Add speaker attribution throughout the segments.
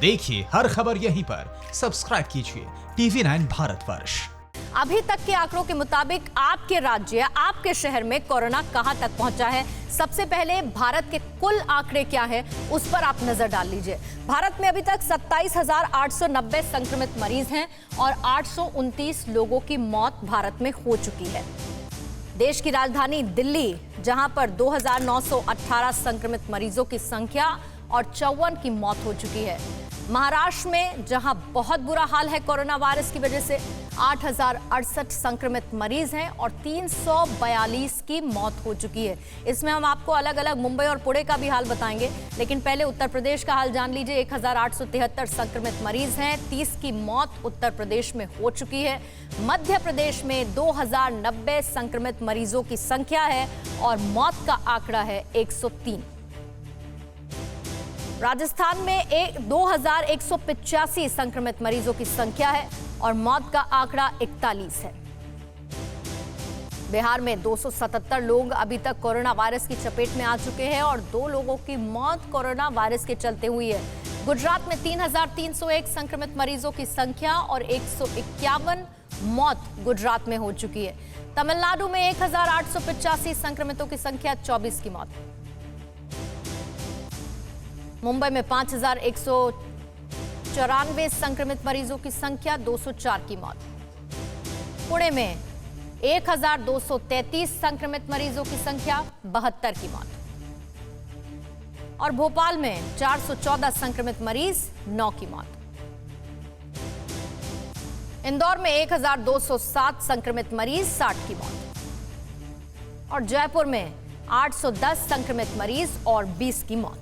Speaker 1: देखिए हर खबर यहीं पर। सब्सक्राइब कीजिए TV9 भारतवर्ष।
Speaker 2: अभी तक के आंकड़ों के मुताबिक आपके राज्य, आपके शहर में कोरोना कहां तक पहुंचा है, सबसे पहले भारत के कुल आंकड़े क्या है उस पर आप नजर डाल लीजिए। भारत में अभी तक 27,890 संक्रमित मरीज हैं और 829 लोगों की मौत भारत में हो चुकी है। देश की राजधानी दिल्ली, जहां पर 2,918 संक्रमित मरीजों की संख्या और 54 की मौत हो चुकी है। महाराष्ट्र में, जहां बहुत बुरा हाल है कोरोना वायरस की वजह से, 8,068 संक्रमित मरीज हैं और 342 की मौत हो चुकी है। इसमें हम आपको अलग अलग मुंबई और पुणे का भी हाल बताएंगे, लेकिन पहले उत्तर प्रदेश का हाल जान लीजिए। 1,873 संक्रमित मरीज हैं, 30 की मौत उत्तर प्रदेश में हो चुकी है। मध्य प्रदेश में 2,090 संक्रमित मरीजों की संख्या है और मौत का आंकड़ा है 103। राजस्थान में 2,185 संक्रमित मरीजों की संख्या है और मौत का आंकड़ा 41 है। बिहार में 277 लोग अभी तक कोरोना वायरस की चपेट में आ चुके हैं और 2 लोगों की मौत कोरोना वायरस के चलते हुई है। गुजरात में 3,301 संक्रमित मरीजों की संख्या और 151 मौत गुजरात में हो चुकी है। तमिलनाडु में 1,885 संक्रमितों की संख्या, 24 की मौत। मुंबई में 5,194 संक्रमित मरीजों की संख्या, 204 की मौत। पुणे में 1,233 संक्रमित मरीजों की संख्या, 72 की मौत। और भोपाल में 414 संक्रमित मरीज, 9 की मौत। इंदौर में 1,207 संक्रमित मरीज, 60 की मौत। और जयपुर में 810 संक्रमित मरीज और 20 की मौत।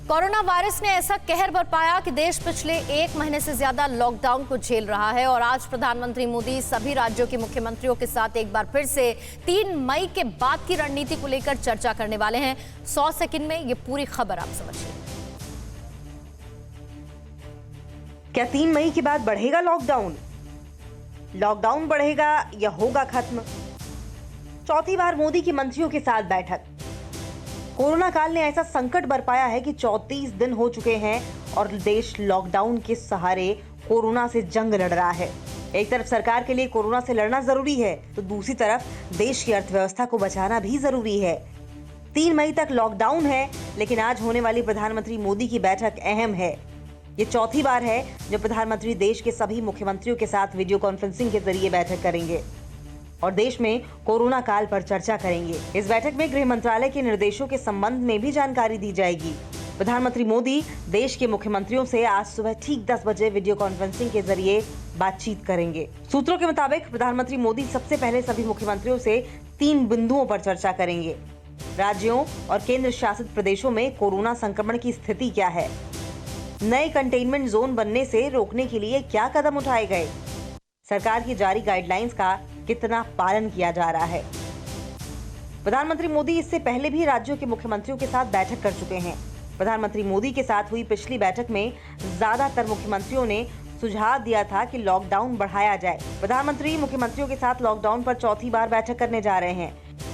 Speaker 2: कोरोना वायरस ने ऐसा कहर बरपाया कि देश पिछले 1 महीने से ज्यादा लॉकडाउन को झेल रहा है और आज प्रधानमंत्री मोदी सभी राज्यों के मुख्यमंत्रियों के साथ एक बार फिर से 3 मई के बाद की रणनीति को लेकर चर्चा करने वाले हैं। 100 सेकंड में ये पूरी खबर आप समझिए।
Speaker 3: क्या 3 मई के बाद बढ़ेगा लॉकडाउन? लॉकडाउन बढ़ेगा या होगा खत्म? चौथी बार मोदी की मंत्रियों के साथ बैठक। कोरोना काल ने ऐसा संकट बरपाया है कि 34 दिन हो चुके हैं और देश लॉकडाउन के सहारे कोरोना से जंग लड़ रहा है। एक तरफ सरकार के लिए कोरोना से लड़ना जरूरी है, तो दूसरी तरफ देश की अर्थव्यवस्था को बचाना भी जरूरी है। 3 मई तक लॉकडाउन है, लेकिन आज होने वाली प्रधानमंत्री मोदी की बैठक अहम है। ये चौथी बार है जब प्रधानमंत्री देश के सभी मुख्यमंत्रियों के साथ वीडियो कॉन्फ्रेंसिंग के जरिए बैठक करेंगे और देश में कोरोना काल पर चर्चा करेंगे। इस बैठक में गृह मंत्रालय के निर्देशों के संबंध में भी जानकारी दी जाएगी। प्रधानमंत्री मोदी देश के मुख्यमंत्रियों से आज सुबह ठीक 10 बजे वीडियो कॉन्फ्रेंसिंग के जरिए बातचीत करेंगे। सूत्रों के मुताबिक प्रधानमंत्री मोदी सबसे पहले सभी मुख्यमंत्रियों से 3 बिंदुओं पर चर्चा करेंगे। राज्यों और केंद्र शासित प्रदेशों में कोरोना संक्रमण की स्थिति क्या है, नए कंटेनमेंट जोन बनने से रोकने के लिए क्या कदम उठाए गए, सरकार की जारी गाइडलाइंस का कितना पालन किया जा रहा है। प्रधानमंत्री मोदी इससे पहले भी राज्यों के मुख्यमंत्रियों के साथ बैठक कर चुके हैं। प्रधानमंत्री मोदी के साथ हुई पिछली बैठक में ज्यादातर मुख्यमंत्रियों ने सुझाव दिया था कि लॉकडाउन बढ़ाया जाए। प्रधानमंत्री मुख्यमंत्रियों के साथ लॉकडाउन पर चौथी बार बैठक करने जा रहे हैं।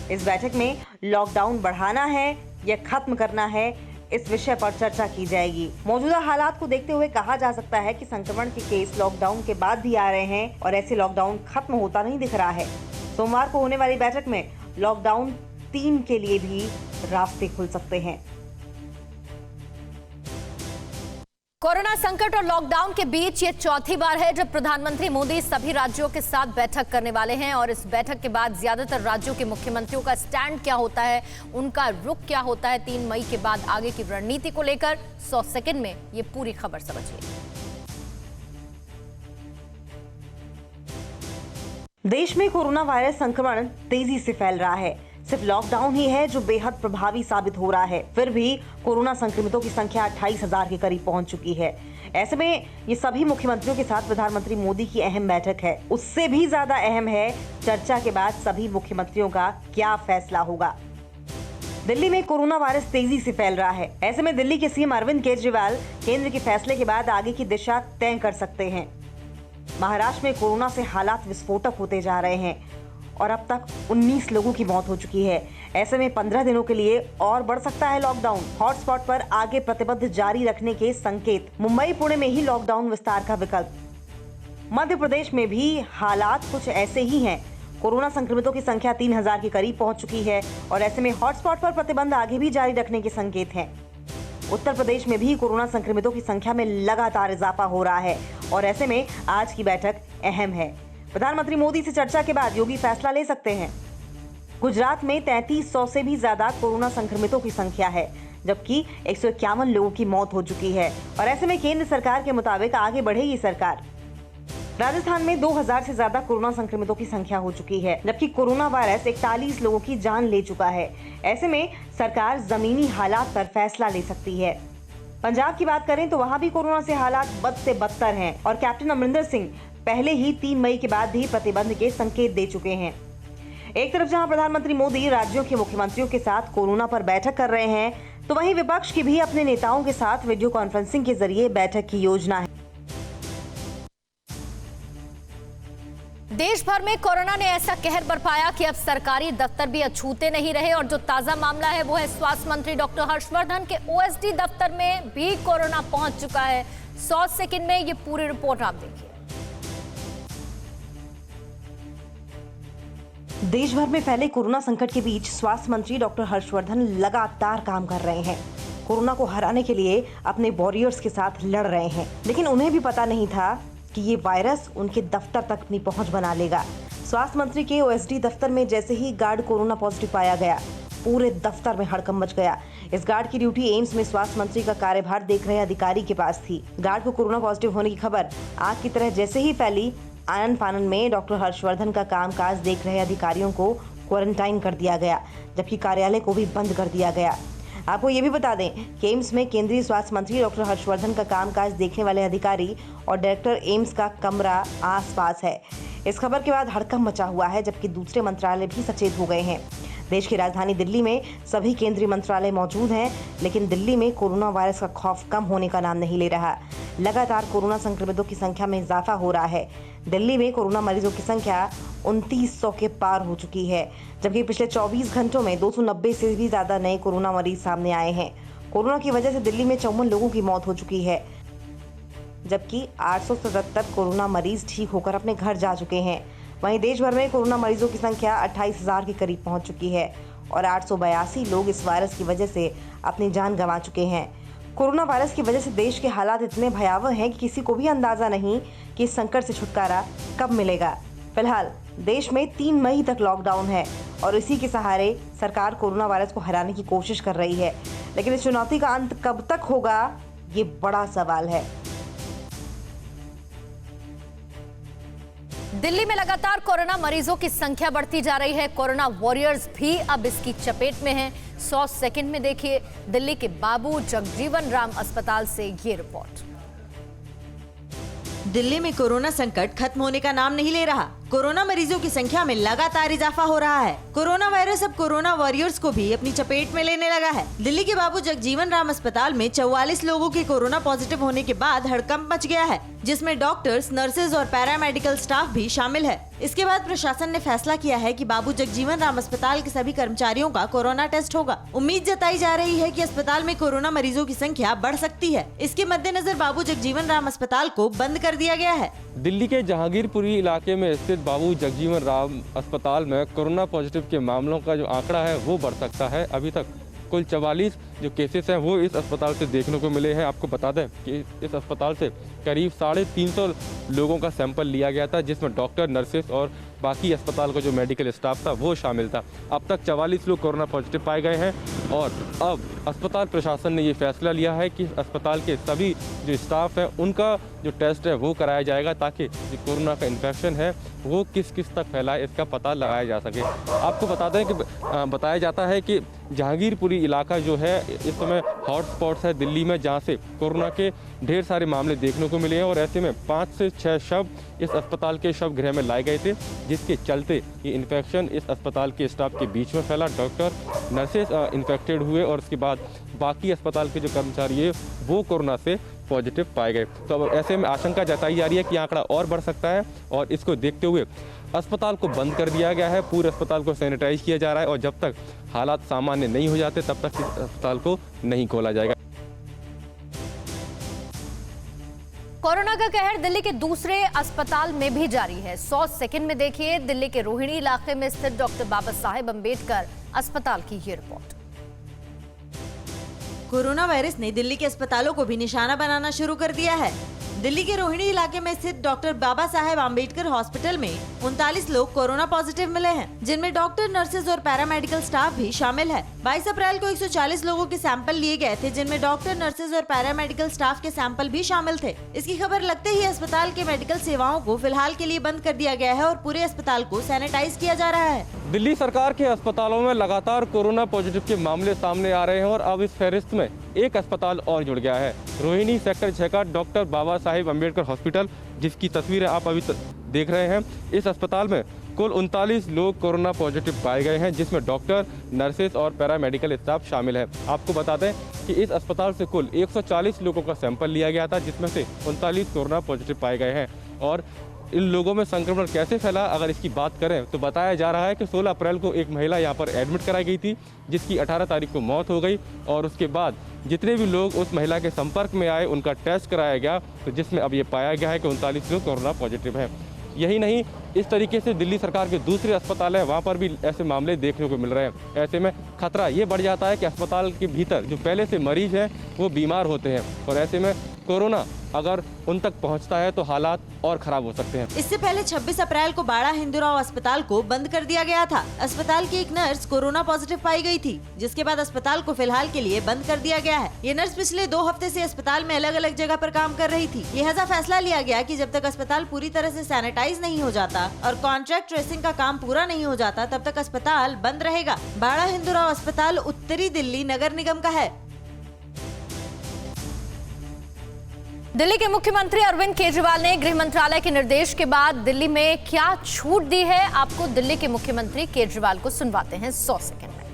Speaker 3: इस बैठक में लॉकडाउन बढ़ाना है या खत्म करना है, इस विषय पर चर्चा की जाएगी। मौजूदा हालात को देखते हुए कहा जा सकता है कि संक्रमण के केस लॉकडाउन के बाद भी आ रहे हैं और ऐसे लॉकडाउन खत्म होता नहीं दिख रहा है। सोमवार को होने वाली बैठक में लॉकडाउन 3 के लिए भी रास्ते खुल सकते हैं।
Speaker 2: कोरोना संकट और लॉकडाउन के बीच ये चौथी बार है जब प्रधानमंत्री मोदी सभी राज्यों के साथ बैठक करने वाले हैं और इस बैठक के बाद ज्यादातर राज्यों के मुख्यमंत्रियों का स्टैंड क्या होता है, उनका रुख क्या होता है 3 मई के बाद आगे की रणनीति को लेकर 100 सेकंड में ये पूरी खबर समझिए।
Speaker 3: देश में कोरोना वायरस संक्रमण तेजी से फैल रहा है। सिर्फ लॉकडाउन ही है जो बेहद प्रभावी साबित हो रहा है। फिर भी कोरोना संक्रमितों की संख्या 28,000 के करीब पहुंच चुकी है। ऐसे में ये सभी मुख्यमंत्रियों के साथ प्रधानमंत्री मोदी की अहम बैठक है। उससे भी ज्यादा अहम है चर्चा के बाद सभी मुख्यमंत्रियों का क्या फैसला होगा। दिल्ली में कोरोना वायरस तेजी से फैल रहा है। ऐसे में दिल्ली के सीएम अरविंद केजरीवाल केंद्र के फैसले के बाद आगे की दिशा तय कर सकते हैं। महाराष्ट्र में कोरोना से हालात विस्फोटक होते जा रहे हैं और अब तक 19 लोगों की मौत हो चुकी है। ऐसे में 15 दिनों के लिए और बढ़ सकता है लॉकडाउन। हॉटस्पॉट पर आगे प्रतिबंध जारी रखने के संकेत। मुंबई पुणे में ही लॉकडाउन विस्तार का विकल्प। मध्य प्रदेश में भी हालात कुछ ऐसे ही हैं। कोरोना संक्रमितों की संख्या 3000 के करीब पहुंच चुकी है और ऐसे में हॉटस्पॉट पर प्रतिबंध आगे भी जारी रखने के संकेत हैं। उत्तर प्रदेश में भी कोरोना संक्रमितों की संख्या में लगातार इजाफा हो रहा है और ऐसे में आज की बैठक अहम है। प्रधानमंत्री मोदी से चर्चा के बाद योगी फैसला ले सकते हैं। गुजरात में 3300 से भी ज्यादा कोरोना संक्रमितों की संख्या है, जबकि 151 लोगों की मौत हो चुकी है और ऐसे में केंद्र सरकार के मुताबिक आगे बढ़ेगी सरकार। राजस्थान में 2000 से ज्यादा कोरोना संक्रमितों की संख्या हो चुकी है, जबकि कोरोना वायरस 41 लोगों की जान ले चुका है। ऐसे में सरकार जमीनी हालात पर फैसला ले सकती है। पंजाब की बात करें तो वहां भी कोरोना से हालात बद से बदतर हैं और कैप्टन अमरिंदर सिंह पहले ही 3 मई के बाद भी प्रतिबंध के संकेत दे चुके हैं। एक तरफ जहां प्रधानमंत्री मोदी राज्यों के मुख्यमंत्रियों के साथ कोरोना पर बैठक कर रहे हैं, तो वहीं विपक्ष की भी अपने नेताओं के साथ वीडियो कॉन्फ्रेंसिंग के जरिए बैठक की योजना है।
Speaker 2: देश भर में कोरोना ने ऐसा कहर बरपाया कि अब सरकारी दफ्तर भी अछूते नहीं रहे और जो ताजा मामला है वो है स्वास्थ्य मंत्री डॉक्टर हर्षवर्धन के ओएसडी दफ्तर में भी कोरोना पहुंच चुका है। 100 सेकंड में ये पूरी रिपोर्ट आप देखिए।
Speaker 3: देश भर में फैले कोरोना संकट के बीच स्वास्थ्य मंत्री डॉक्टर हर्षवर्धन लगातार काम कर रहे हैं। कोरोना को हराने के लिए अपने वॉरियर्स के साथ लड़ रहे हैं, लेकिन उन्हें भी पता नहीं था कि ये वायरस उनके दफ्तर तक अपनी पहुंच बना लेगा। स्वास्थ्य मंत्री के ओएसडी दफ्तर में जैसे ही गार्ड कोरोना पॉजिटिव पाया गया, पूरे दफ्तर में हड़कंप मच गया। इस गार्ड की ड्यूटी एम्स में स्वास्थ्य मंत्री का कार्यभार देख रहे अधिकारी के पास थी। गार्ड को कोरोना पॉजिटिव होने की खबर आग की तरह जैसे ही फैली, आनन फानन में डॉक्टर हर्षवर्धन का कामकाज देख रहे अधिकारियों को क्वारंटाइन कर दिया गया, जबकि कार्यालय को भी बंद कर दिया गया। आपको ये भी बता दें कि एम्स में केंद्रीय स्वास्थ्य मंत्री डॉक्टर हर्षवर्धन का कामकाज देखने वाले अधिकारी और डायरेक्टर एम्स का कमरा आसपास है। इस खबर के बाद हड़कंप मचा हुआ है, जबकि दूसरे मंत्रालय भी सचेत हो गए हैं। देश की राजधानी दिल्ली में सभी केंद्रीय मंत्रालय मौजूद हैं, लेकिन दिल्ली में कोरोना वायरस का खौफ कम होने का नाम नहीं ले रहा। लगातार कोरोना संक्रमितों की संख्या में इजाफा हो रहा है। दिल्ली में कोरोना मरीजों की संख्या 2900 के पार हो चुकी है, जबकि पिछले 24 घंटों में 290 से भी ज्यादा नए कोरोना मरीज सामने आए हैं। कोरोना की वजह से दिल्ली में 54 लोगों की मौत हो चुकी है, जबकि 877 कोरोना मरीज ठीक होकर अपने घर जा चुके हैं। वहीं देश भर में कोरोना मरीजों की संख्या 28,000 के करीब पहुंच चुकी है और 882 लोग इस वायरस की वजह से अपनी जान गंवा चुके हैं। कोरोना वायरस की वजह से देश के हालात इतने भयावह हैं कि किसी को भी अंदाजा नहीं कि इस संकट से छुटकारा कब मिलेगा। फिलहाल देश में 3 मई तक लॉकडाउन है और इसी के सहारे सरकार कोरोना वायरस को हराने की कोशिश कर रही है, लेकिन इस चुनौती का अंत कब तक होगा, ये बड़ा सवाल है।
Speaker 2: दिल्ली में लगातार कोरोना मरीजों की संख्या बढ़ती जा रही है। कोरोना वॉरियर्स भी अब इसकी चपेट में हैं। 100 सेकंड में देखिए दिल्ली के बाबू जगजीवन राम अस्पताल से ये रिपोर्ट।
Speaker 4: दिल्ली में कोरोना संकट खत्म होने का नाम नहीं ले रहा। कोरोना मरीजों की संख्या में लगातार इजाफा हो रहा है। कोरोना वायरस अब कोरोना वॉरियर्स को भी अपनी चपेट में लेने लगा है। दिल्ली के बाबू जगजीवन राम अस्पताल में 44 लोगों के कोरोना पॉजिटिव होने के बाद हड़कंप मच गया है, जिसमें डॉक्टर्स, नर्सेज और पैरामेडिकल स्टाफ भी शामिल है। इसके बाद प्रशासन ने फैसला किया है कि बाबू जगजीवन राम अस्पताल के सभी कर्मचारियों का कोरोना टेस्ट होगा। उम्मीद जताई जा रही है कि अस्पताल में कोरोना मरीजों की संख्या बढ़ सकती है। इसके मद्देनजर बाबू जगजीवन राम अस्पताल को बंद कर दिया गया है।
Speaker 5: दिल्ली के जहांगीरपुरी इलाके में स्थित बाबू जगजीवन राम अस्पताल में कोरोना पॉजिटिव के मामलों का जो आंकड़ा है वो बढ़ सकता है। अभी तक कुल 44 जो केसेस हैं वो इस अस्पताल से देखने को मिले हैं। आपको बता दें कि इस अस्पताल से करीब 350 लोगों का सैंपल लिया गया था, जिसमें डॉक्टर, नर्सेस और बाकी अस्पताल का जो मेडिकल स्टाफ था वो शामिल था। अब तक 44 लोग कोरोना पॉजिटिव पाए गए हैं और अब अस्पताल प्रशासन ने ये फैसला लिया है कि अस्पताल के सभी जो स्टाफ है उनका जो टेस्ट है वो कराया जाएगा, ताकि जो कोरोना का इन्फेक्शन है वो किस किस तक फैला है इसका पता लगाया जा सके। आपको बता दें कि बताया जाता है कि जहांगीरपुरी इलाका जो है इस समय हॉटस्पॉट्स है दिल्ली में, जहाँ से कोरोना के ढेर सारे मामले देखने को मिले हैं और ऐसे में 5 से 6 शव इस अस्पताल के शव गृह में लाए गए थे, जिसके चलते ये इन्फेक्शन इस अस्पताल के स्टाफ के बीच में फैला। डॉक्टर, नर्सेस इन्फेक्टेड हुए और उसके बाद बाकी अस्पताल के जो कर्मचारी है वो कोरोना से पॉजिटिव पाए गए। तो अब ऐसे में आशंका जताई जा रही है कि आंकड़ा और बढ़ सकता है और इसको देखते हुए अस्पताल को बंद कर दिया गया है, पूरे अस्पताल को सैनिटाइज किया जा रहा है और जब तक हालात सामान्य नहीं हो जाते तब तक इस अस्पताल को नहीं खोला जाएगा।
Speaker 2: कोरोना का कहर दिल्ली के दूसरे अस्पताल में भी जारी है। 100 सेकंड में देखिए दिल्ली के रोहिणी इलाके में स्थित डॉक्टर बाबा साहेब अंबेडकर अस्पताल की ये रिपोर्ट।
Speaker 4: कोरोना वायरस ने दिल्ली के अस्पतालों को भी निशाना बनाना शुरू कर दिया है। दिल्ली के रोहिणी इलाके में स्थित डॉक्टर बाबा साहेब आम्बेडकर हॉस्पिटल में 39 लोग कोरोना पॉजिटिव मिले हैं, जिनमें डॉक्टर, नर्सेज और पैरामेडिकल स्टाफ भी शामिल है। 22 अप्रैल को 140 लोगों के सैंपल लिए गए थे, जिनमें डॉक्टर, नर्सेज और पैरामेडिकल स्टाफ के सैंपल भी शामिल थे। इसकी खबर लगते ही अस्पताल के मेडिकल सेवाओं को फिलहाल के लिए बंद कर दिया गया है और पूरे अस्पताल को सैनिटाइज किया जा रहा है।
Speaker 5: दिल्ली सरकार के अस्पतालों में लगातार कोरोना पॉजिटिव के मामले सामने आ रहे हैं और अब इस फहरिस्त में एक अस्पताल और जुड़ गया है। रोहिणी सेक्टर 6 का डॉक्टर बाबा साहेब अंबेडकर हॉस्पिटल, जिसकी तस्वीरें आप अभी देख रहे हैं। इस अस्पताल में कुल 39 लोग कोरोना पॉजिटिव पाए गए हैं, जिसमें डॉक्टर, नर्सेज और पैरामेडिकल स्टाफ शामिल है। आपको बता दें कि इस अस्पताल से कुल 140 लोगों का सैंपल लिया गया था, जिसमें से 39 कोरोना पॉजिटिव पाए गए हैं। और इन लोगों में संक्रमण कैसे फैला, अगर इसकी बात करें तो बताया जा रहा है कि 16 अप्रैल को एक महिला यहाँ पर एडमिट कराई गई थी, जिसकी 18 तारीख को मौत हो गई और उसके बाद जितने भी लोग उस महिला के संपर्क में आए उनका टेस्ट कराया गया, तो जिसमें अब ये पाया गया है कि 39 लोग कोरोना पॉजिटिव हैं। यही नहीं, इस तरीके से दिल्ली सरकार के दूसरे अस्पताल हैं, वहाँ पर भी ऐसे मामले देखने को मिल रहे हैं। ऐसे में खतरा ये बढ़ जाता है कि अस्पताल के भीतर जो पहले से मरीज हैं वो बीमार होते हैं और ऐसे में कोरोना अगर उन तक पहुंचता है तो हालात और खराब हो सकते हैं।
Speaker 4: इससे पहले 26 अप्रैल को बाड़ा हिंदूराव अस्पताल को बंद कर दिया गया था। अस्पताल की एक नर्स कोरोना पॉजिटिव पाई गई थी, जिसके बाद अस्पताल को फिलहाल के लिए बंद कर दिया गया है। ये नर्स पिछले 2 हफ्ते से अस्पताल में अलग अलग जगह पर काम कर रही थी। लिहाजा फैसला लिया गया कि जब तक अस्पताल पूरी तरह से सैनिटाइज नहीं हो जाता और कॉन्ट्रैक्ट ट्रेसिंग का काम पूरा नहीं हो जाता, तब तक अस्पताल बंद रहेगा। बाड़ा हिंदूराव अस्पताल उत्तरी दिल्ली नगर निगम का है।
Speaker 2: दिल्ली के मुख्यमंत्री अरविंद केजरीवाल ने गृह मंत्रालय के निर्देश के बाद दिल्ली में क्या छूट दी है, आपको दिल्ली के मुख्यमंत्री केजरीवाल को सुनवाते हैं 100 सेकंड में।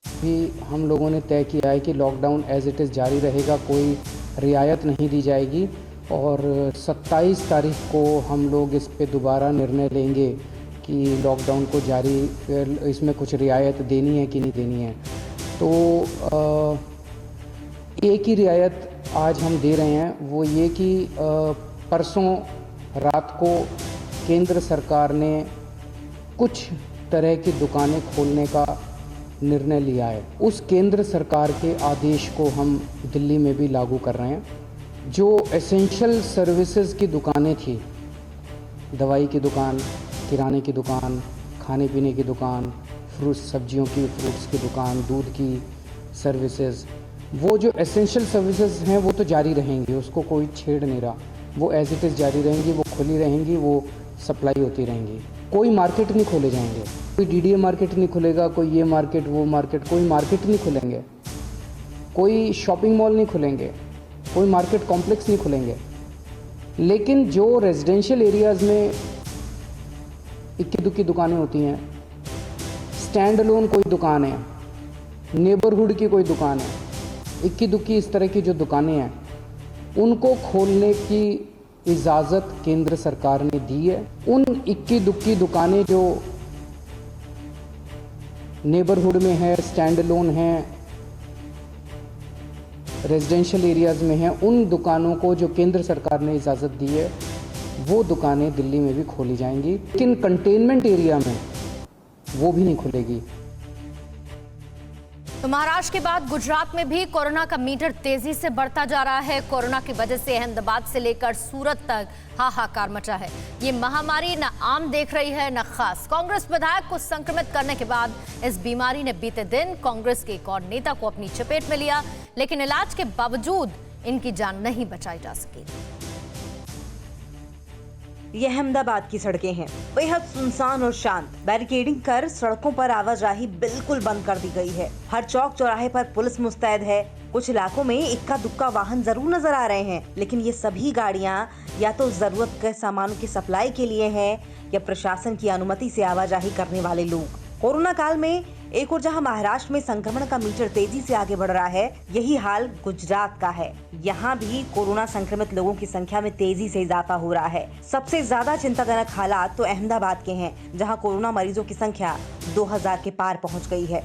Speaker 6: भी हम लोगों ने तय किया है कि लॉकडाउन एज इट इज़ जारी रहेगा, कोई रियायत नहीं दी जाएगी और 27 तारीख को हम लोग इस पे दोबारा निर्णय लेंगे कि लॉकडाउन को जारी, इसमें कुछ रियायत देनी है कि नहीं देनी है। तो एक ही रियायत आज हम दे रहे हैं, वो ये कि परसों रात को केंद्र सरकार ने कुछ तरह की दुकानें खोलने का निर्णय लिया है। उस केंद्र सरकार के आदेश को हम दिल्ली में भी लागू कर रहे हैं। जो एसेंशियल सर्विसेज की दुकानें थी, दवाई की दुकान, किराने की दुकान, खाने पीने की दुकान, सब्जियों की, फ्रूट्स की दुकान, दूध की सर्विसेज, वो जो एसेंशियल सर्विसेज हैं वो तो जारी रहेंगी, उसको कोई छेड़ नहीं रहा, वो एज इट इज़ जारी रहेंगी, वो खुली रहेंगी, वो सप्लाई होती रहेंगी। कोई मार्केट नहीं खोले जाएंगे, कोई डीडीए मार्केट नहीं खुलेगा, कोई ये मार्केट वो मार्केट, कोई मार्केट नहीं खुलेंगे, कोई शॉपिंग मॉल नहीं खुलेंगे, कोई मार्केट कॉम्प्लेक्स नहीं खुलेंगे। लेकिन जो रेजिडेंशियल एरियाज़ में इक्की दुक्की दुकानें होती हैं, स्टैंड अलोन कोई दुकान है, नेबरहुड की कोई दुकान है, इक्की दुक्की इस तरह की जो दुकानें हैं, उनको खोलने की इजाज़त केंद्र सरकार ने दी है। उन इक्की दुक्की दुकानें जो नेबरहुड में है, स्टैंड अलोन हैं, रेजिडेंशियल एरियाज़ में हैं, उन दुकानों को जो केंद्र सरकार ने इजाज़त दी है वो दुकानें दिल्ली में भी खोली जाएंगी, लेकिन कंटेनमेंट एरिया में वो भी नहीं खुलेगी।
Speaker 2: तो महाराष्ट्र के बाद गुजरात में भी कोरोना का मीटर तेजी से बढ़ता जा रहा है। कोरोना की वजह से अहमदाबाद से लेकर सूरत तक हाहाकार मचा है। ये महामारी न आम देख रही है न खास। कांग्रेस विधायक को संक्रमित करने के बाद इस बीमारी ने बीते दिन कांग्रेस के एक और नेता को अपनी चपेट में लिया, लेकिन इलाज के बावजूद इनकी जान नहीं बचाई जा सकी।
Speaker 3: यह अहमदाबाद की सड़कें हैं, बेहद सुनसान और शांत। बैरिकेडिंग कर सड़कों पर आवाजाही बिल्कुल बंद कर दी गई है। हर चौक चौराहे पर पुलिस मुस्तैद है। कुछ इलाकों में इक्का दुक्का वाहन जरूर नजर आ रहे हैं, लेकिन ये सभी गाड़ियां या तो जरूरत के सामानों की सप्लाई के लिए हैं या प्रशासन की अनुमति से आवाजाही करने वाले लोग। कोरोना काल में एक और जहां महाराष्ट्र में संक्रमण का मीटर तेजी से आगे बढ़ रहा है, यही हाल गुजरात का है। यहां भी कोरोना संक्रमित लोगों की संख्या में तेजी से इजाफा हो रहा है। सबसे ज्यादा चिंताजनक हालात तो अहमदाबाद के हैं, जहां कोरोना मरीजों की संख्या 2000 के पार पहुंच गई है।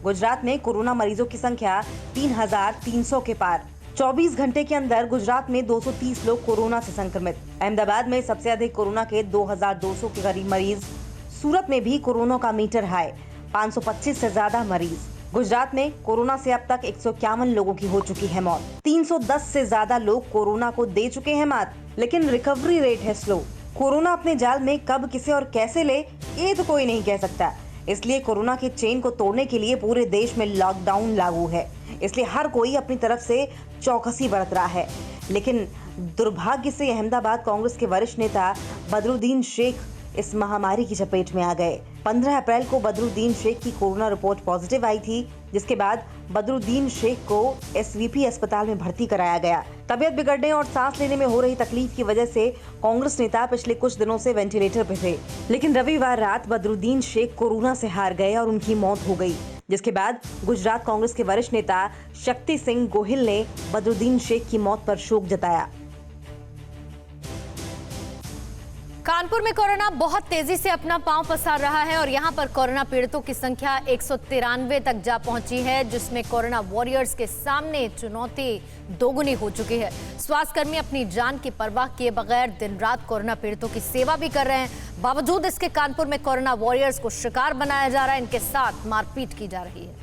Speaker 3: गुजरात में कोरोना मरीजों की संख्या 3300 के पार। 24 घंटे के अंदर गुजरात में 230 लोग कोरोना से संक्रमित। अहमदाबाद में सबसे अधिक कोरोना के 2200 के करीब मरीज। सूरत में भी कोरोना का मीटर हाई, 525 से ज्यादा मरीज। गुजरात में कोरोना से अब तक 151 लोगों की हो चुकी है मौत। 310 से ज्यादा लोग कोरोना को दे चुके हैं मात, लेकिन रिकवरी रेट है स्लो। कोरोना अपने जाल में कब, किसे और कैसे ले, ये तो कोई नहीं कह सकता। इसलिए कोरोना के चेन को तोड़ने के लिए पूरे देश में लॉकडाउन लागू है। इसलिए हर कोई अपनी तरफ से चौकसी बरत रहा है। लेकिन दुर्भाग्य से अहमदाबाद कांग्रेस के वरिष्ठ नेता बदरुद्दीन शेख इस महामारी की चपेट में आ गए। 15 अप्रैल को बदरुद्दीन शेख की कोरोना रिपोर्ट पॉजिटिव आई थी, जिसके बाद बदरुद्दीन शेख को एसवीपी अस्पताल में भर्ती कराया गया। तबीयत बिगड़ने और सांस लेने में हो रही तकलीफ की वजह से कांग्रेस नेता पिछले कुछ दिनों से वेंटिलेटर पे थे, लेकिन रविवार रात बदरुद्दीन शेख कोरोना से हार गए और उनकी मौत हो गई। जिसके बाद गुजरात कांग्रेस के वरिष्ठ नेता शक्ति सिंह गोहिल ने बदरुद्दीन शेख की मौत पर शोक जताया।
Speaker 2: कानपुर में कोरोना बहुत तेजी से अपना पांव पसार रहा है और यहां पर कोरोना पीड़ितों की संख्या 193 तक जा पहुंची है, जिसमें कोरोना वॉरियर्स के सामने चुनौती दोगुनी हो चुकी है। स्वास्थ्यकर्मी अपनी जान की परवाह किए बगैर दिन रात कोरोना पीड़ितों की सेवा भी कर रहे हैं। बावजूद इसके कानपुर में कोरोना वॉरियर्स को शिकार बनाया जा रहा है, इनके साथ मारपीट की जा रही है।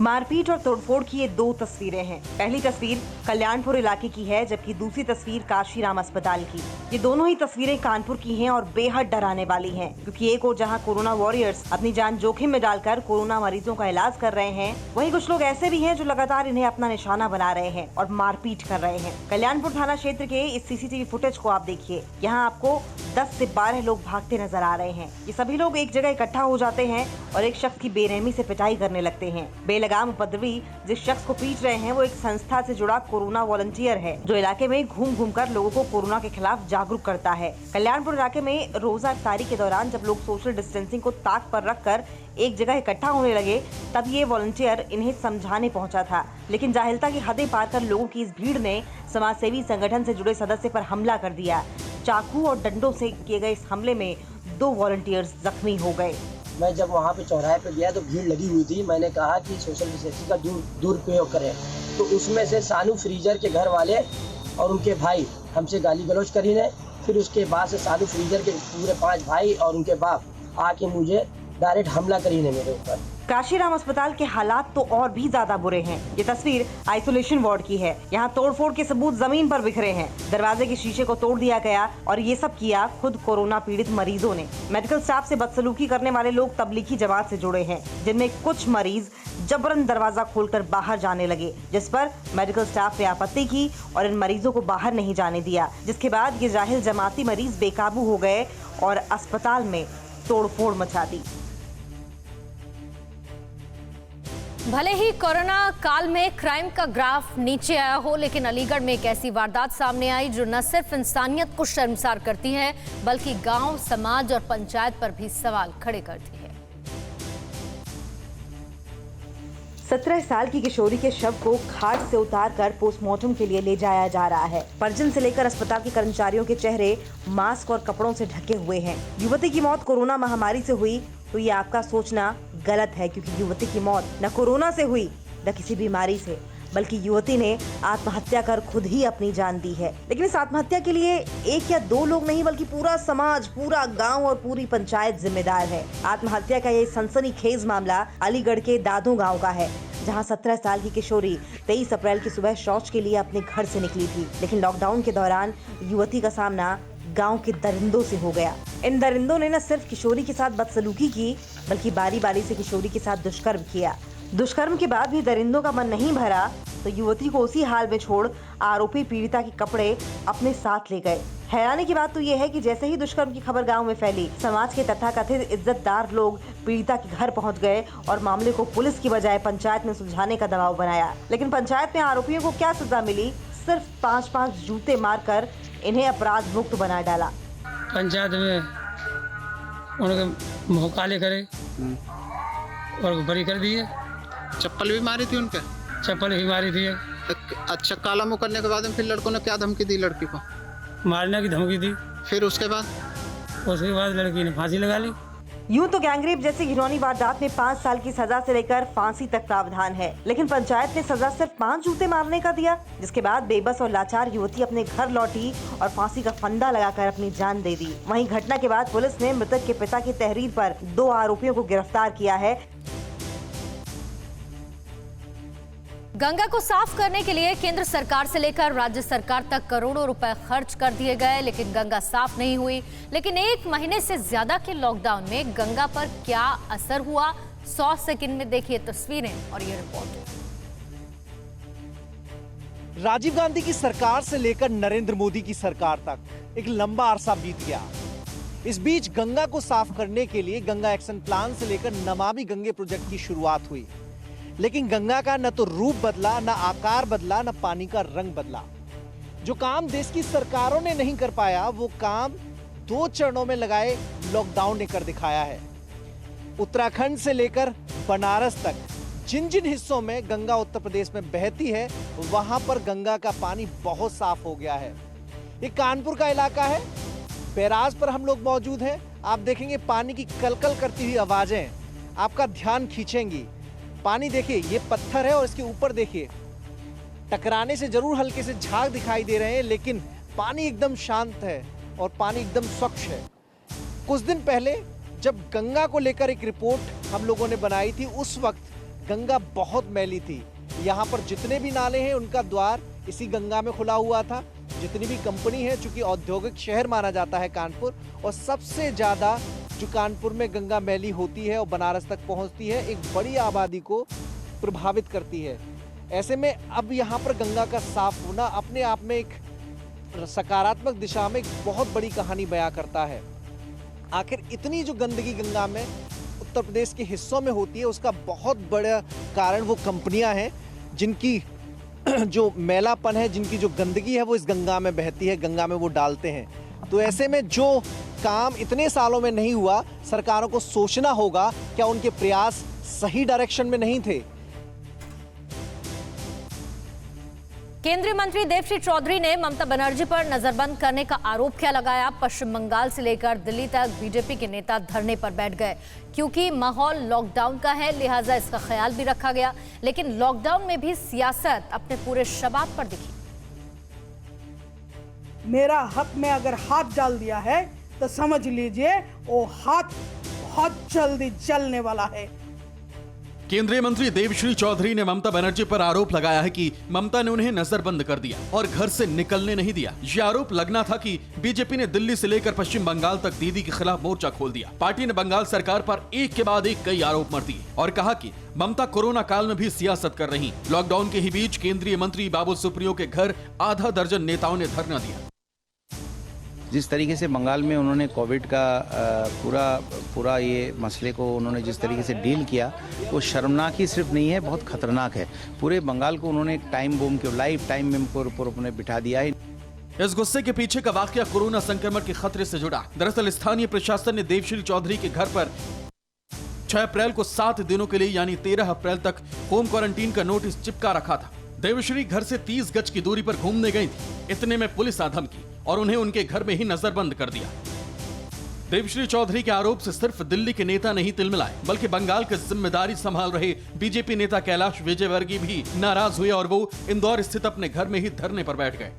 Speaker 3: मारपीट और तोड़फोड़ की ये दो तस्वीरें हैं। पहली तस्वीर कल्याणपुर इलाके की है, जबकि दूसरी तस्वीर काशीराम अस्पताल की। ये दोनों ही तस्वीरें कानपुर की हैं और बेहद डराने वाली हैं, क्योंकि एक और जहां कोरोना वॉरियर्स अपनी जान जोखिम में डालकर कोरोना मरीजों का इलाज कर रहे हैं, वहीं कुछ लोग ऐसे भी हैं जो लगातार इन्हें अपना निशाना बना रहे हैं और मारपीट कर रहे हैं। कल्याणपुर थाना क्षेत्र के इस सीसीटीवी फुटेज को आप देखिए। यहाँ आपको 10 से 12 लोग भागते नजर आ रहे हैं। ये सभी लोग एक जगह इकट्ठा हो जाते हैं और एक शख्स की बेरहमी से पिटाई करने लगते हैं। बेलगाम उपद्रवी जिस शख्स को पीट रहे हैं वो एक संस्था से जुड़ा कोरोना वॉलंटियर है, जो इलाके में घूम घूम कर लोगों को कोरोना के खिलाफ जागरूक करता है। कल्याणपुर इलाके में रोजा इफ्तारी के दौरान जब लोग सोशल डिस्टेंसिंग को ताक पर रखकर एक जगह इकट्ठा होने लगे, तब ये वॉलंटियर इन्हें समझाने पहुंचा था। लेकिन जाहिलता की हदें पार कर लोगों की इस भीड़ ने समाजसेवी संगठन से जुड़े सदस्य पर हमला कर दिया। चाकू और डंडों से किए गए इस हमले में 2 वॉलंटियर्स जख्मी हो गए।
Speaker 7: मैं जब वहाँ पे चौराहे पे गया तो भीड़ लगी हुई थी। मैंने कहा कि सोशल डिस्टेंसिंग का दुरुपयोग करें, तो उसमें से सानू फ्रीजर के घर वाले और उनके भाई हमसे गाली गलौज करी ने। फिर उसके बाद से सानू फ्रीजर के पूरे 5 भाई और उनके बाप आके मुझे डायरेक्ट हमला करी ने मेरे ऊपर।
Speaker 3: काशीराम अस्पताल के हालात तो और भी ज्यादा बुरे हैं। ये तस्वीर आइसोलेशन वार्ड की है। यहाँ तोड़फोड़ के सबूत जमीन पर बिखरे हैं। दरवाजे के शीशे को तोड़ दिया गया और ये सब किया खुद कोरोना पीड़ित मरीजों ने। मेडिकल स्टाफ से बदसलूकी करने वाले लोग तबलीगी जमात से जुड़े हैं, जिनमें कुछ मरीज जबरन दरवाजा खोलकर बाहर जाने लगे, जिस पर मेडिकल स्टाफ ने आपत्ति की और इन मरीजों को बाहर नहीं जाने दिया। जिसके बाद ये जाहिल जमाती मरीज बेकाबू हो गए और अस्पताल में तोड़फोड़ मचा दी।
Speaker 2: भले ही कोरोना काल में क्राइम का ग्राफ नीचे आया हो, लेकिन अलीगढ़ में एक ऐसी वारदात सामने आई जो न सिर्फ इंसानियत को शर्मसार करती है, बल्कि गांव, समाज और पंचायत पर भी सवाल खड़े करती है।
Speaker 3: 17 साल की किशोरी के शव को खाट से उतारकर पोस्टमार्टम के लिए ले जाया जा रहा है। परिजन से लेकर अस्पताल के कर्मचारियों के चेहरे मास्क और कपड़ों से ढके हुए हैं। युवती की मौत कोरोना महामारी से हुई तो ये आपका सोचना गलत है, क्योंकि युवती की मौत न कोरोना से हुई न किसी बीमारी से, बल्कि युवती ने आत्महत्या कर खुद ही अपनी जान दी है। लेकिन इस आत्महत्या के लिए 1 या 2 लोग नहीं, बल्कि पूरा समाज, पूरा गांव और पूरी पंचायत जिम्मेदार है। आत्महत्या का ये सनसनीखेज मामला अलीगढ़ के दादू गांव का है, जहां 17 साल की किशोरी 23 अप्रैल की सुबह शौच के लिए अपने घर से निकली थी। लेकिन लॉकडाउन के दौरान युवती का सामना गांव के दरिंदों से हो गया। इन दरिंदों ने न सिर्फ किशोरी के साथ बदसलूकी की, बल्कि बारी बारी से किशोरी के साथ दुष्कर्म किया। दुष्कर्म के बाद भी दरिंदों का मन नहीं भरा तो युवती को उसी हाल में छोड़ आरोपी पीड़िता के कपड़े अपने साथ ले गए। हैरानी की बात तो ये है कि जैसे ही दुष्कर्म की खबर गांव में फैली, समाज के तथाकथित इज्जतदार लोग पीड़िता के घर पहुंच गए और मामले को पुलिस की बजाय पंचायत में सुलझाने का दबाव बनाया। लेकिन पंचायत में आरोपियों को क्या सजा मिली? सिर्फ 5-5 जूते मारकर इन्हें अपराध मुक्त बना डाला।
Speaker 8: पंचायत में उनके मुँह काले करे और बरी कर दिए।
Speaker 9: चप्पल भी मारी थी उनके?
Speaker 8: चप्पल भी मारी थी।
Speaker 9: अच्छा, काला मुँह करने के बाद में फिर लड़कों ने क्या धमकी दी लड़की को?
Speaker 8: मारने की धमकी दी।
Speaker 9: फिर उसके बाद
Speaker 8: लड़की ने फांसी लगा ली।
Speaker 3: यूं तो गैंगरेप जैसी घिनौनी वारदात में 5 साल की सजा से लेकर फांसी तक प्रावधान है, लेकिन पंचायत ने सजा सिर्फ 5 जूते मारने का दिया, जिसके बाद बेबस और लाचार युवती अपने घर लौटी और फांसी का फंदा लगाकर अपनी जान दे दी। वहीं घटना के बाद पुलिस ने मृतक के पिता की तहरीर पर 2 आरोपियों को गिरफ्तार किया है।
Speaker 2: गंगा को साफ करने के लिए केंद्र सरकार से लेकर राज्य सरकार तक करोड़ों रुपए खर्च कर दिए गए, लेकिन गंगा साफ नहीं हुई। लेकिन 1 महीने से ज्यादा के लॉकडाउन में गंगा पर क्या असर हुआ, 100 सेकंड में देखिए तस्वीरें और ये रिपोर्ट।
Speaker 10: राजीव गांधी की सरकार से लेकर नरेंद्र मोदी की सरकार तक एक लंबा अरसा बीत गया। इस बीच गंगा को साफ करने के लिए गंगा एक्शन प्लान से लेकर नमामि गंगे प्रोजेक्ट की शुरुआत हुई, लेकिन गंगा का न तो रूप बदला, न आकार बदला, न पानी का रंग बदला। जो काम देश की सरकारों ने नहीं कर पाया, वो काम 2 चरणों में लगाए लॉकडाउन ने कर दिखाया है। उत्तराखंड से लेकर बनारस तक जिन जिन हिस्सों में गंगा उत्तर प्रदेश में बहती है, वहां पर गंगा का पानी बहुत साफ हो गया है। ये कानपुर का इलाका है, बैराज पर हम लोग मौजूद हैं। आप देखेंगे पानी की कलकल करती हुई आवाजें आपका ध्यान खींचेंगी। पानी देखिए, ये पत्थर है और इसके ऊपर देखिए, टकराने से जरूर हल्के से झाग दिखाई दे रहे हैं, लेकिन पानी एकदम शांत है और पानी एकदम स्वच्छ है। कुछ दिन पहले जब गंगा को लेकर एक रिपोर्ट हम लोगों ने बनाई थी, उस वक्त गंगा बहुत मैली थी। यहाँ पर जितने भी नाले हैं उनका द्वार इसी गंगा में खुला हुआ था। जितनी भी कंपनी है, चूंकि औद्योगिक शहर माना जाता है कानपुर, और सबसे ज्यादा जो कानपुर में गंगा मैली होती है और बनारस तक पहुंचती है, एक बड़ी आबादी को प्रभावित करती है। ऐसे में अब यहाँ पर गंगा का साफ होना अपने आप में एक सकारात्मक दिशा में एक बहुत बड़ी कहानी बयां करता है। आखिर इतनी जो गंदगी गंगा में उत्तर प्रदेश के हिस्सों में होती है, उसका बहुत बड़ा कारण वो कंपनियां हैं जिनकी जो मैलापन है, जिनकी जो गंदगी है वो इस गंगा में बहती है, गंगा में वो डालते हैं। तो ऐसे में जो काम इतने सालों में नहीं हुआ, सरकारों को सोचना होगा क्या उनके प्रयास सही डायरेक्शन में नहीं थे।
Speaker 2: केंद्रीय मंत्री देवश्री चौधरी ने ममता बनर्जी पर नजरबंद करने का आरोप क्या लगाया। पश्चिम बंगाल से लेकर दिल्ली तक बीजेपी के नेता धरने पर बैठ गए, क्योंकि माहौल लॉकडाउन का है, लिहाजा इसका ख्याल भी रखा गया। लेकिन लॉकडाउन में भी सियासत अपने पूरे शबाब पर दिखी।
Speaker 11: मेरा हक में अगर हाथ डाल दिया है तो समझ लीजिए वो हाथ बहुत जल्दी जलने वाला है।
Speaker 1: केंद्रीय मंत्री देवश्री चौधरी ने ममता बनर्जी पर आरोप लगाया है कि ममता ने उन्हें नजरबंद कर दिया और घर से निकलने नहीं दिया। ये आरोप लगना था कि बीजेपी ने दिल्ली से लेकर पश्चिम बंगाल तक दीदी के खिलाफ मोर्चा खोल दिया। पार्टी ने बंगाल सरकार पर एक के बाद एक कई आरोप मर दिए और कहा कि ममता कोरोना काल में भी सियासत कर रही। लॉकडाउन के ही बीच केंद्रीय मंत्री बाबुल सुप्रियो के घर आधा दर्जन नेताओं ने धरना दिया।
Speaker 12: जिस तरीके से बंगाल में उन्होंने कोविड का पूरा ये मसले को उन्होंने जिस तरीके से डील किया, वो शर्मनाक ही सिर्फ नहीं है, बहुत खतरनाक है। पूरे बंगाल को उन्होंने एक टाइम बम के लाइफ टाइम बम के ऊपर उन्हें बिठा दिया है।
Speaker 1: इस गुस्से के पीछे का वाकया कोरोना संक्रमण के खतरे से जुड़ा। दरअसल स्थानीय प्रशासन ने देवश्री चौधरी के घर पर 6 अप्रैल को 7 दिनों के लिए यानी 13 अप्रैल तक होम क्वारंटीन का नोटिस चिपका रखा था। देवश्री घर से 30 गज की दूरी पर घूमने गई थी। इतने में पुलिस आ धमकी और उन्हें उनके घर में ही नजरबंद कर दिया। देवश्री चौधरी के आरोप से सिर्फ दिल्ली के नेता नहीं तिलमिलाए, बल्कि बंगाल की जिम्मेदारी संभाल रहे बीजेपी नेता कैलाश विजयवर्गीय भी नाराज हुए और वो इंदौर स्थित अपने घर में ही धरने पर बैठ गए।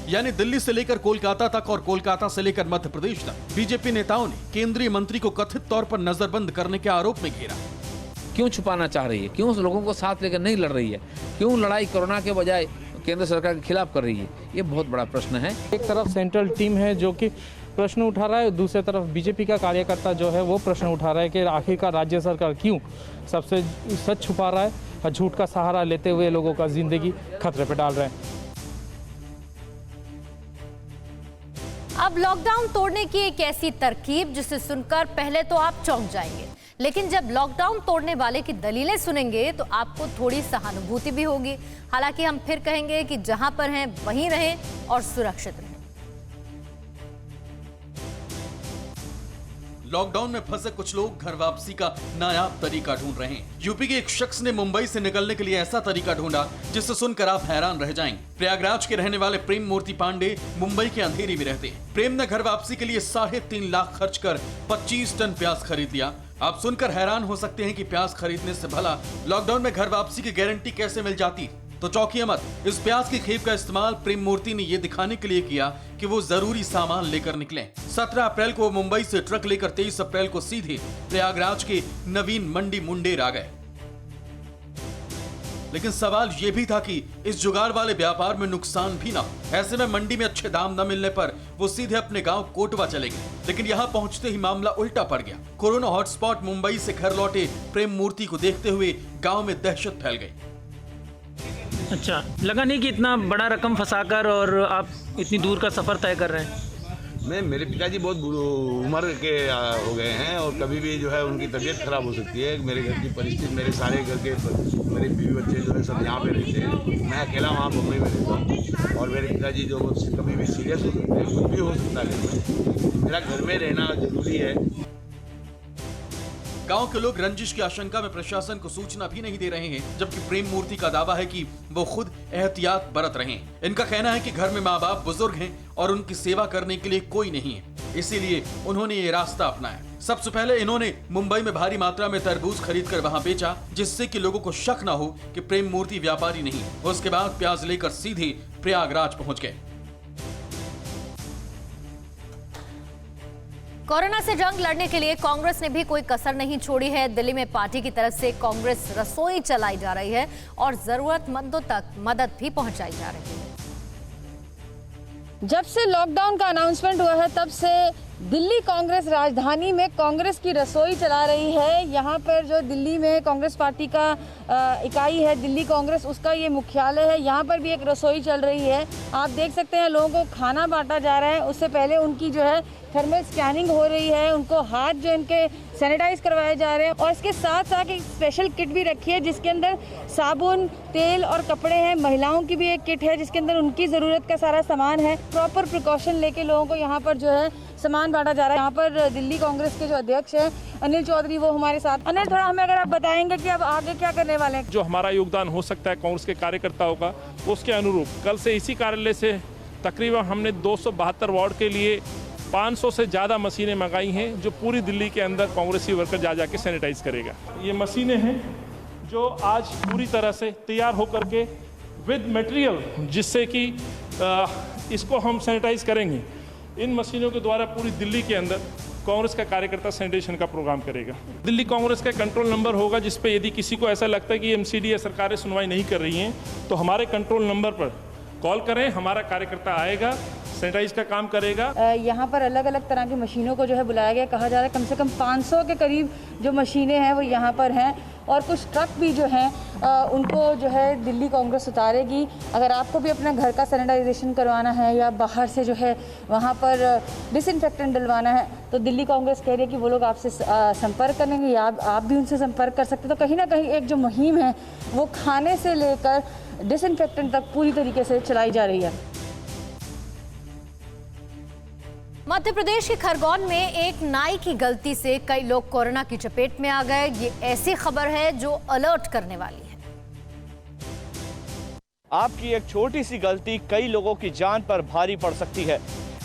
Speaker 1: यानी दिल्ली से लेकर कोलकाता तक और कोलकाता से लेकर मध्य प्रदेश तक बीजेपी नेताओं ने केंद्रीय मंत्री को कथित तौर पर नजरबंद करने के आरोप में घेरा।
Speaker 13: क्यों छुपाना चाह रही है? क्यों लोगों को साथ लेकर नहीं लड़ रही है? क्यों लड़ाई कोरोना के बजाय केंद्र सरकार के खिलाफ कर रही है? ये बहुत बड़ा प्रश्न है।
Speaker 14: एक तरफ सेंट्रल टीम है जो कि प्रश्न उठा रहा है, दूसरी तरफ बीजेपी का कार्यकर्ता जो है वो प्रश्न उठा रहा है कि आखिरकार राज्य सरकार क्यों सबसे सच छुपा रहा है और झूठ का सहारा लेते हुए लोगों का जिंदगी खतरे पर डाल रहे हैं।
Speaker 2: अब लॉकडाउन तोड़ने की एक ऐसी तरकीब जिसे सुनकर पहले तो आप चौंक जाएंगे, लेकिन जब लॉकडाउन तोड़ने वाले की दलीलें सुनेंगे तो आपको थोड़ी सहानुभूति भी होगी। हालांकि हम फिर कहेंगे कि जहां पर हैं वहीं रहें और सुरक्षित रहें।
Speaker 1: लॉकडाउन में फंसे कुछ लोग घर वापसी का नायाब तरीका ढूंढ रहे हैं। यूपी के एक शख्स ने मुंबई से निकलने के लिए ऐसा तरीका ढूंढा जिससे सुनकर आप हैरान रह जाएंगे। प्रयागराज के रहने वाले प्रेम मूर्ति पांडे मुंबई के अंधेरी में रहते हैं। प्रेम ने घर वापसी के लिए 3.5 लाख खर्च कर 25 टन प्याज खरीद लिया। आप सुनकर हैरान हो सकते हैं कि प्याज खरीदने से भला लॉकडाउन में घर वापसी की गारंटी कैसे मिल जाती। तो चौंकिए मत, इस प्याज की खेप का इस्तेमाल प्रेम मूर्ति ने यह दिखाने के लिए किया कि वो जरूरी सामान लेकर निकले। 17 अप्रैल को मुंबई से ट्रक लेकर 23 अप्रैल को सीधे प्रयागराज के नवीन मंडी मुंडेर आ गए। लेकिन सवाल यह भी था कि इस जुगाड़ वाले व्यापार में नुकसान भी ना हो। ऐसे में मंडी में अच्छे दाम न मिलने पर वो सीधे अपने गांव कोटवा चले गए। लेकिन यहाँ पहुंचते ही मामला उल्टा पड़ गया। कोरोना हॉटस्पॉट मुंबई से घर लौटे प्रेम मूर्ति को देखते हुए गांव में दहशत फैल गई।
Speaker 8: अच्छा, लगा नहीं कि इतना बड़ा रकम फंसाकर और आप इतनी दूर का सफ़र तय कर रहे हैं?
Speaker 15: मेरे पिताजी बहुत उम्र के हो गए हैं और कभी भी जो है उनकी तबीयत खराब हो सकती है। मेरे घर की परिस्थिति, मेरे सारे घर के मेरे बीवी बच्चे जो है सब यहाँ पे रहते हैं। मैं अकेला वहाँ मुंबई में रहता हूँ और मेरे पिताजी जो कभी भी सीरियस हो सकते हैं, कुछ भी हो सकता है। मेरा घर में रहना जरूरी है।
Speaker 1: गांव के लोग रंजिश की आशंका में प्रशासन को सूचना भी नहीं दे रहे हैं, जबकि प्रेम मूर्ति का दावा है कि वो खुद एहतियात बरत रहे हैं। इनका कहना है कि घर में माँ बाप बुजुर्ग हैं और उनकी सेवा करने के लिए कोई नहीं है, इसीलिए उन्होंने ये रास्ता अपनाया। सबसे पहले इन्होंने मुंबई में भारी मात्रा में तरबूज खरीदकर वहां बेचा, जिससे कि लोगों को शक न हो कि प्रेम मूर्ति व्यापारी नहीं। उसके बाद प्याज लेकर सीधे प्रयागराज पहुंच गए।
Speaker 2: कोरोना से जंग लड़ने के लिए कांग्रेस ने भी कोई कसर नहीं छोड़ी है। दिल्ली में पार्टी की तरफ से कांग्रेस रसोई चलाई जा रही है और जरूरतमंदों तक मदद भी पहुंचाई जा रही है।
Speaker 16: जब से लॉकडाउन का अनाउंसमेंट हुआ है तब से दिल्ली कांग्रेस राजधानी में कांग्रेस की रसोई चला रही है। यहाँ पर जो दिल्ली में कांग्रेस पार्टी का इकाई है दिल्ली कांग्रेस, उसका ये मुख्यालय है। यहाँ पर भी एक रसोई चल रही है। आप देख सकते हैं लोगों को खाना बांटा जा रहा है। उससे पहले उनकी जो है थर्मल स्कैनिंग हो रही है, उनको हाथ जो इनके सैनिटाइज करवाए जा रहे हैं। और इसके साथ साथ एक स्पेशल किट भी रखी है जिसके अंदर साबुन, तेल और कपड़े हैं। महिलाओं की भी एक किट है जिसके अंदर उनकी ज़रूरत का सारा सामान है। प्रॉपर प्रिकॉशन लेके लोगों को यहाँ पर जो है सामान बांटा जा रहा है। यहाँ पर दिल्ली कांग्रेस के जो अध्यक्ष हैं अनिल चौधरी, वो हमारे साथ। अनिल, थोड़ा हमें अगर आप बताएंगे कि अब आगे क्या करने वाले हैं?
Speaker 17: जो हमारा योगदान हो सकता है कांग्रेस के कार्यकर्ताओं का, उसके अनुरूप कल से इसी कार्यालय से तकरीबन हमने 272 वार्ड के लिए 500 से ज़्यादा मशीनें मंगाई हैं, जो पूरी दिल्ली के अंदर कांग्रेसी वर्कर जा जाके सैनिटाइज करेगा। ये मशीनें हैं जो आज पूरी तरह से तैयार होकर के विद मटेरियल, जिससे कि इसको हम सैनिटाइज करेंगे। इन मशीनों के द्वारा पूरी दिल्ली के अंदर कांग्रेस का कार्यकर्ता सैनिटेशन का प्रोग्राम करेगा। दिल्ली कांग्रेस का कंट्रोल नंबर होगा, जिस पे यदि किसी को ऐसा लगता है कि एमसीडी या सरकारें सुनवाई नहीं कर रही हैं, तो हमारे कंट्रोल नंबर पर कॉल करें, हमारा कार्यकर्ता आएगा, सैनिटाइज का काम करेगा।
Speaker 16: यहाँ पर अलग अलग तरह की मशीनों को जो है बुलाया गया। कहा जा रहा है कम से कम 500 के करीब जो मशीनें हैं वो यहाँ पर हैं और कुछ ट्रक भी जो हैं उनको जो है दिल्ली कांग्रेस उतारेगी। अगर आपको भी अपना घर का सैनिटाइजेशन करवाना है या बाहर से जो है वहाँ पर डिसइंफेक्टेंट डलवाना है, तो दिल्ली कांग्रेस कह रही है कि वो लोग आपसे संपर्क करेंगे या आप भी उनसे संपर्क कर सकते हैं। तो कहीं ना कहीं एक जो मुहिम है वो खाने से लेकर डिसइंफेक्टेंट तक पूरी तरीके से चलाई जा रही है।
Speaker 2: मध्य प्रदेश के खरगोन में एक नाई की गलती से कई लोग कोरोना की चपेट में आ गए। ये ऐसी खबर है जो अलर्ट करने वाली है।
Speaker 18: आपकी एक छोटी सी गलती कई लोगों की जान पर भारी पड़ सकती है।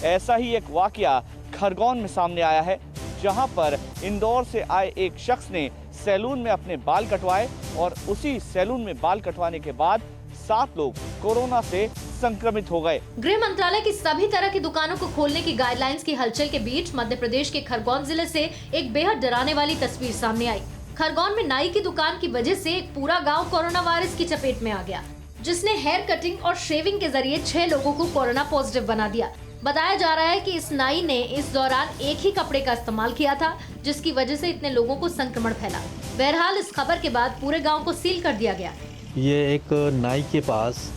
Speaker 18: ऐसा ही एक वाकया खरगोन में सामने आया है, जहां पर इंदौर से आए एक शख्स ने सैलून में अपने बाल कटवाए और उसी सैलून में बाल कटवाने के बाद 7 लोग कोरोना से संक्रमित हो गए।
Speaker 19: गृह मंत्रालय की सभी तरह की दुकानों को खोलने की गाइडलाइंस की हलचल के बीच मध्य प्रदेश के खरगोन जिले से एक बेहद डराने वाली तस्वीर सामने आई। खरगोन में नाई की दुकान की वजह से एक पूरा गांव कोरोना वायरस की चपेट में आ गया, जिसने हेयर कटिंग और शेविंग के जरिए 6 लोगों को कोरोना पॉजिटिव बना दिया। बताया जा रहा है कि इस नाई ने इस दौरान एक ही कपड़े का इस्तेमाल किया था, जिसकी वजह से इतने लोगों को संक्रमण फैला। बहरहाल इस खबर के बाद पूरे गाँव को सील कर दिया गया।
Speaker 20: ये एक नाई के पास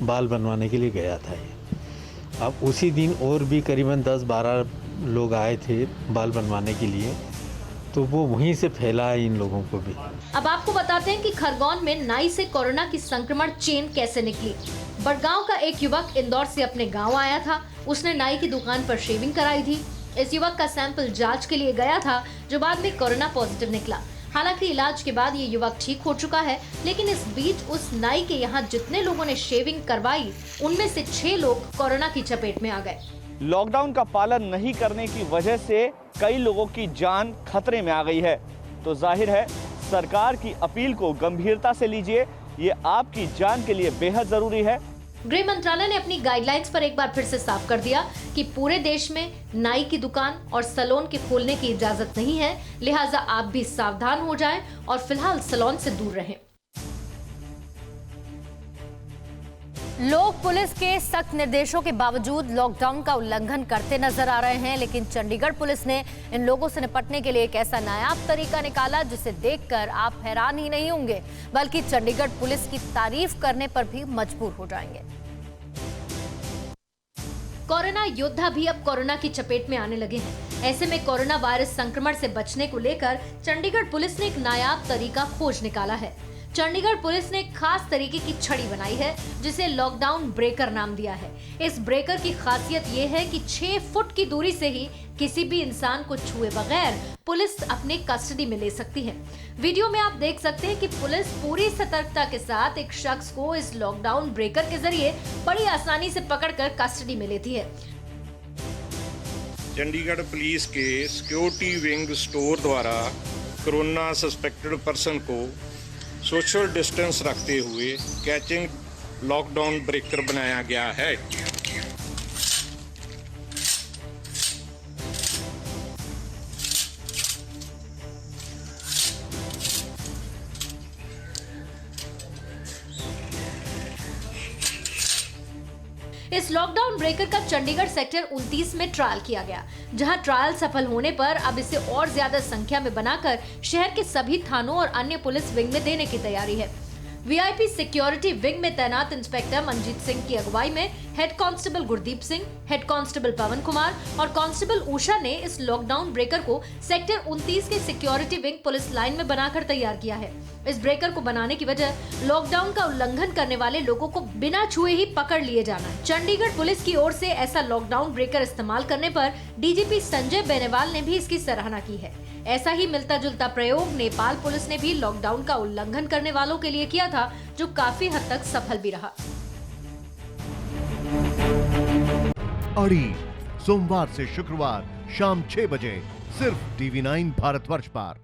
Speaker 20: बाल बनवाने के लिए गया था। ये अब उसी दिन और भी करीबन 10-12 लोग आए थे बाल बनवाने के लिए, तो वो वहीं से फैला है इन लोगों को भी।
Speaker 19: अब आपको बताते हैं कि खरगोन में नाई से कोरोना की संक्रमण चेन कैसे निकली। बड़गांव का एक युवक इंदौर से अपने गांव आया था। उसने नाई की दुकान पर शेविंग कराई थी। इस युवक का सैंपल जांच के लिए गया था, जो बाद में कोरोना पॉजिटिव निकला। हालांकि इलाज के बाद ये युवक ठीक हो चुका है, लेकिन इस बीच उस नाई के यहाँ जितने लोगों ने शेविंग करवाई, उनमें से 6 लोग कोरोना की चपेट में आ गए।
Speaker 18: लॉकडाउन का पालन नहीं करने की वजह से कई लोगों की जान खतरे में आ गई है। तो जाहिर है सरकार की अपील को गंभीरता से लीजिए, ये आपकी जान के लिए बेहद जरूरी है।
Speaker 19: गृह मंत्रालय ने अपनी गाइडलाइंस पर एक बार फिर से साफ कर दिया कि पूरे देश में नाई की दुकान और सैलून के खोलने की इजाजत नहीं है, लिहाजा आप भी सावधान हो जाएं और फिलहाल सैलून से दूर रहें।
Speaker 2: लोग पुलिस के सख्त निर्देशों के बावजूद लॉकडाउन का उल्लंघन करते नजर आ रहे हैं, लेकिन चंडीगढ़ पुलिस ने इन लोगों से निपटने के लिए एक ऐसा नायाब तरीका निकाला जिसे देखकर आप हैरान ही नहीं होंगे, बल्कि चंडीगढ़ पुलिस की तारीफ करने पर भी मजबूर हो जाएंगे।
Speaker 19: कोरोना योद्धा भी अब कोरोना की चपेट में आने लगे हैं। ऐसे में कोरोना वायरस संक्रमण से बचने को लेकर चंडीगढ़ पुलिस ने एक नायाब तरीका खोज निकाला है। चंडीगढ़ पुलिस ने एक खास तरीके की छड़ी बनाई है, जिसे लॉकडाउन ब्रेकर नाम दिया है। इस ब्रेकर की खासियत ये है कि 6 फुट की दूरी से ही किसी भी इंसान को छुए बगैर पुलिस अपने कस्टडी में ले सकती है। वीडियो में आप देख सकते हैं कि पुलिस पूरी सतर्कता के साथ एक शख्स को इस लॉकडाउन ब्रेकर के जरिए बड़ी आसानी से पकड़कर कस्टडी में लेती है।
Speaker 21: चंडीगढ़ पुलिस के सिक्योरिटी विंग स्टोर द्वारा कोरोना सस्पेक्टेड पर्सन को सोशल डिस्टेंस रखते हुए कैचिंग लॉकडाउन ब्रेकर बनाया गया है।
Speaker 19: इस लॉकडाउन ब्रेकर का चंडीगढ़ सेक्टर 29 में ट्रायल किया गया, जहां ट्रायल सफल होने पर अब इसे और ज्यादा संख्या में बनाकर शहर के सभी थानों और अन्य पुलिस विंग में देने की तैयारी है। वीआईपी सिक्योरिटी विंग में तैनात इंस्पेक्टर मंजीत सिंह की अगुवाई में head constable Gurdeep Singh, head constable Pawan Kumar और कांस्टेबल उषा ने इस लॉकडाउन ब्रेकर को सेक्टर 29 के सिक्योरिटी विंग पुलिस लाइन में बनाकर तैयार किया है। इस ब्रेकर को बनाने की वजह लॉकडाउन का उल्लंघन करने वाले लोगों को बिना छुए ही पकड़ लिए जाना है। चंडीगढ़ पुलिस की ओर से ऐसा लॉकडाउन ब्रेकर इस्तेमाल करने पर डीजीपी संजय बेनीवाल ने भी इसकी सराहना की है। ऐसा ही मिलता जुलता प्रयोग नेपाल पुलिस ने भी लॉकडाउन का उल्लंघन करने वालों के लिए किया था, जो काफी हद तक सफल भी रहा।
Speaker 22: अड़ी सोमवार से शुक्रवार शाम 6 बजे सिर्फ TV9 भारतवर्ष पर।